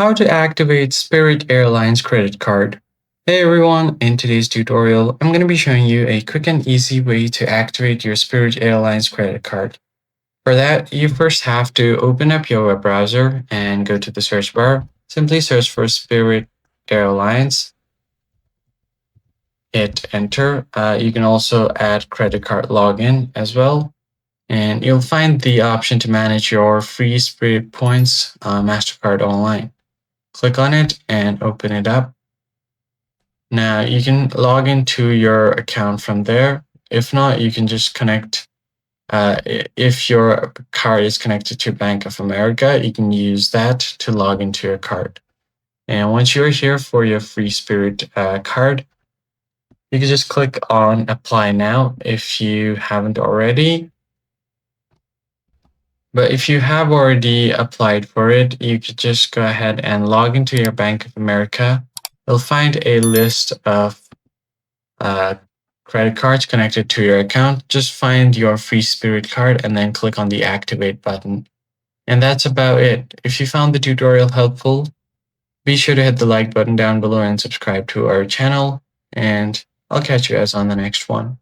How to activate Spirit Airlines credit card. Hey everyone, in today's tutorial, I'm going to be showing you a quick and easy way to activate your Spirit Airlines credit card. For that, you first have to open up your web browser and go to the search bar. Simply search for Spirit Airlines, hit enter. You can also add credit card login as well. And you'll find the option to manage your free Spirit points MasterCard online. Click on it and open it up. Now you can log into your account from there. If not, you can just connect. If your card is connected to Bank of America, you can use that to log into your card. And once you're here for your free Spirit card, you can just click on Apply Now if you haven't already. But if you have already applied for it, you could just go ahead and log into your Bank of America. You'll find a list of credit cards connected to your account. Just find your free Spirit card and then click on the Activate button. And that's about it. If you found the tutorial helpful, be sure to hit the like button down below and subscribe to our channel. And I'll catch you guys on the next one.